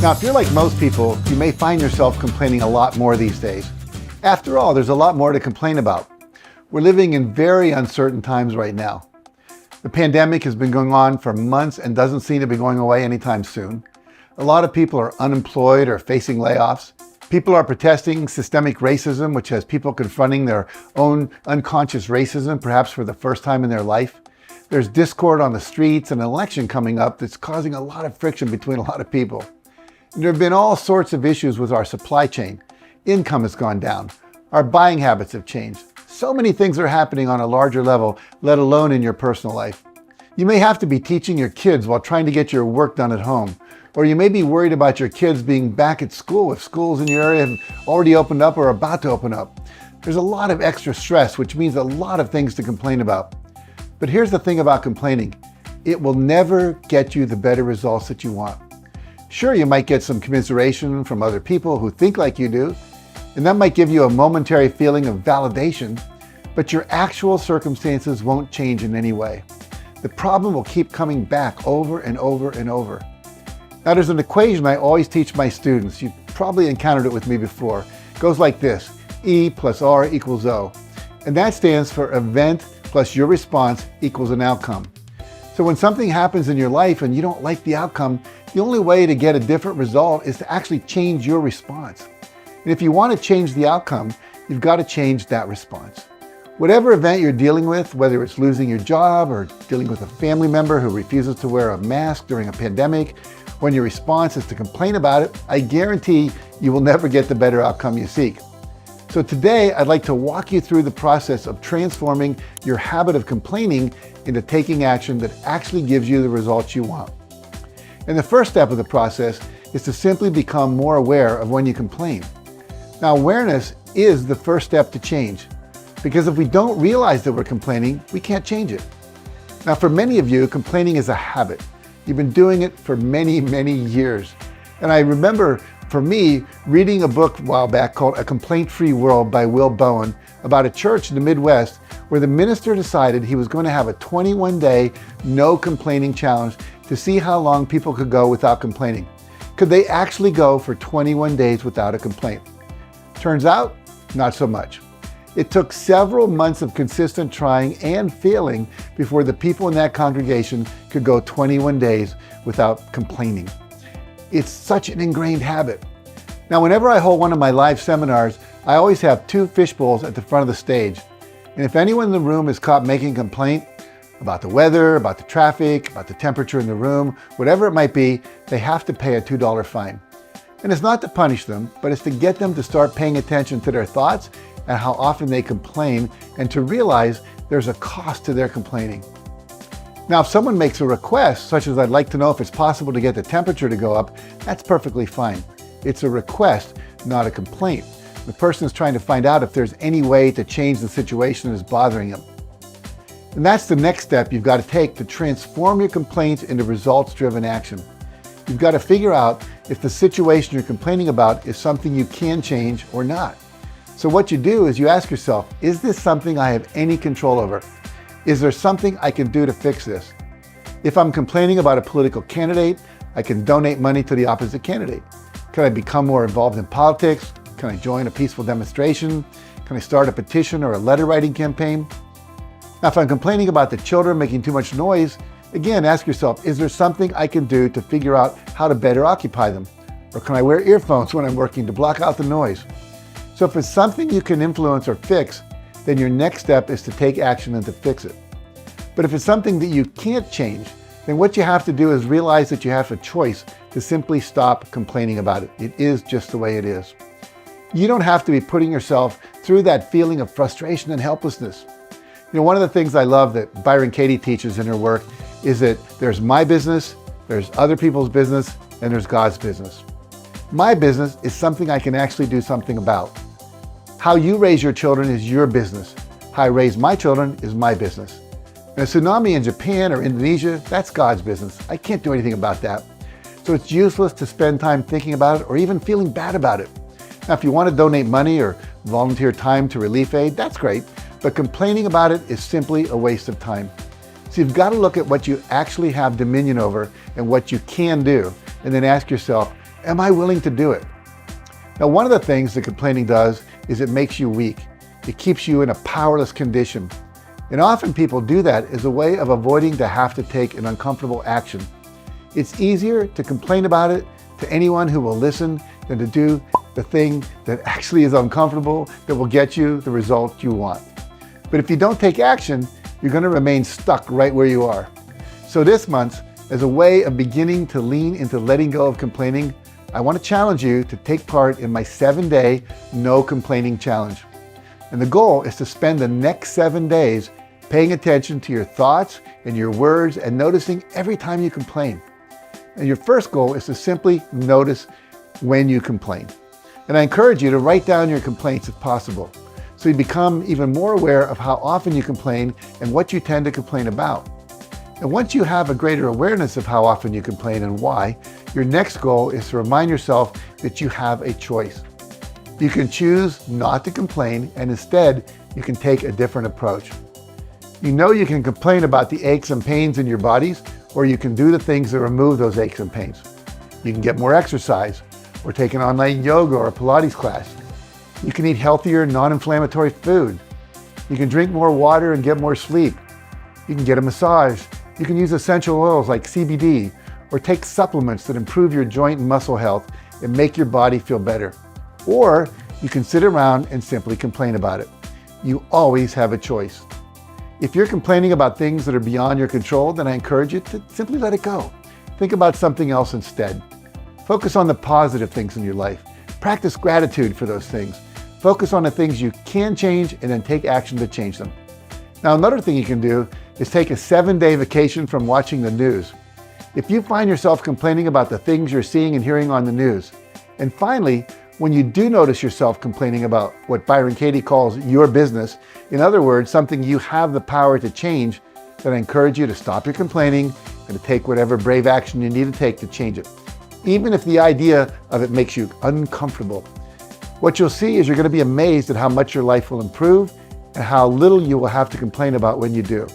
Now, if you're like most people, you may find yourself complaining a lot more these days. After all, there's a lot more to complain about. We're living in very uncertain times right now. The pandemic has been going on for months and doesn't seem to be going away anytime soon. A lot of people are unemployed or facing layoffs. People are protesting systemic racism, which has people confronting their own unconscious racism, perhaps for the first time in their life. There's discord on the streets and an election coming up that's causing a lot of friction between a lot of people. And there have been all sorts of issues with our supply chain. Income has gone down. Our buying habits have changed. So many things are happening on a larger level, let alone in your personal life. You may have to be teaching your kids while trying to get your work done at home. Or you may be worried about your kids being back at school if schools in your area have already opened up or are about to open up. There's a lot of extra stress, which means a lot of things to complain about. But here's the thing about complaining. It will never get you the better results that you want. Sure, you might get some commiseration from other people who think like you do, and that might give you a momentary feeling of validation, but your actual circumstances won't change in any way. The problem will keep coming back over and over and over. Now, there's an equation I always teach my students. You've probably encountered it with me before. It goes like this: E plus R equals O. And that stands for event plus your response equals an outcome. So when something happens in your life and you don't like the outcome, the only way to get a different result is to actually change your response. And if you want to change the outcome, you've got to change that response. Whatever event you're dealing with, whether it's losing your job or dealing with a family member who refuses to wear a mask during a pandemic, when your response is to complain about it, I guarantee you will never get the better outcome you seek. So today, I'd like to walk you through the process of transforming your habit of complaining into taking action that actually gives you the results you want. And the first step of the process is to simply become more aware of when you complain. Now, awareness is the first step to change, because if we don't realize that we're complaining, we can't change it. Now, for many of you, complaining is a habit. You've been doing it for many, many years. And I remember, for me, reading a book a while back called A Complaint-Free World by Will Bowen about a church in the Midwest where the minister decided he was going to have a 21-day no complaining challenge to see how long people could go without complaining. Could they actually go for 21 days without a complaint? Turns out, not so much. It took several months of consistent trying and failing before the people in that congregation could go 21 days without complaining. It's such an ingrained habit. Now, whenever I hold one of my live seminars, I always have two fish bowls at the front of the stage. And if anyone in the room is caught making a complaint about the weather, about the traffic, about the temperature in the room, whatever it might be, they have to pay a $2 fine. And it's not to punish them, but it's to get them to start paying attention to their thoughts and how often they complain, and to realize there's a cost to their complaining. Now, if someone makes a request, such as I'd like to know if it's possible to get the temperature to go up, that's perfectly fine. It's a request, not a complaint. The person is trying to find out if there's any way to change the situation that's bothering them. And that's the next step you've got to take to transform your complaints into results-driven action. You've got to figure out if the situation you're complaining about is something you can change or not. So what you do is you ask yourself, is this something I have any control over? Is there something I can do to fix this? If I'm complaining about a political candidate, I can donate money to the opposite candidate. Can I become more involved in politics? Can I join a peaceful demonstration? Can I start a petition or a letter writing campaign? Now, if I'm complaining about the children making too much noise, again, ask yourself, is there something I can do to figure out how to better occupy them? Or can I wear earphones when I'm working to block out the noise? So if it's something you can influence or fix, then your next step is to take action and to fix it. But if it's something that you can't change, then what you have to do is realize that you have a choice to simply stop complaining about it. It is just the way it is. You don't have to be putting yourself through that feeling of frustration and helplessness. You know, one of the things I love that Byron Katie teaches in her work is that there's my business, there's other people's business, and there's God's business. My business is something I can actually do something about. How you raise your children is your business. How I raise my children is my business. And a tsunami in Japan or Indonesia, that's God's business. I can't do anything about that. So it's useless to spend time thinking about it or even feeling bad about it. Now, if you want to donate money or volunteer time to relief aid, that's great. But complaining about it is simply a waste of time. So you've got to look at what you actually have dominion over and what you can do, and then ask yourself, Am I willing to do it? Now, one of the things that complaining does is it makes you weak. It keeps you in a powerless condition. And often people do that as a way of avoiding to have to take an uncomfortable action. It's easier to complain about it to anyone who will listen than to do the thing that actually is uncomfortable, that will get you the result you want. But if you don't take action, you're going to remain stuck right where you are. So this month, as a way of beginning to lean into letting go of complaining, I want to challenge you to take part in my 7-day no complaining challenge. And the goal is to spend the next 7 days paying attention to your thoughts and your words and noticing every time you complain. And your first goal is to simply notice when you complain. And I encourage you to write down your complaints if possible, so you become even more aware of how often you complain and what you tend to complain about. And once you have a greater awareness of how often you complain and why, your next goal is to remind yourself that you have a choice. You can choose not to complain, and instead you can take a different approach. You know you can complain about the aches and pains in your bodies, or you can do the things that remove those aches and pains. You can get more exercise, or take an online yoga or a Pilates class. You can eat healthier, non-inflammatory food. You can drink more water and get more sleep. You can get a massage. You can use essential oils like CBD, or take supplements that improve your joint and muscle health and make your body feel better. Or you can sit around and simply complain about it. You always have a choice. If you're complaining about things that are beyond your control, then I encourage you to simply let it go. Think about something else instead. Focus on the positive things in your life. Practice gratitude for those things. Focus on the things you can change and then take action to change them. Now, another thing you can do is take a 7-day vacation from watching the news. If you find yourself complaining about the things you're seeing and hearing on the news, and finally, when you do notice yourself complaining about what Byron Katie calls your business, in other words, something you have the power to change, then I encourage you to stop your complaining and to take whatever brave action you need to take to change it, even if the idea of it makes you uncomfortable. What you'll see is you're going to be amazed at how much your life will improve and how little you will have to complain about when you do.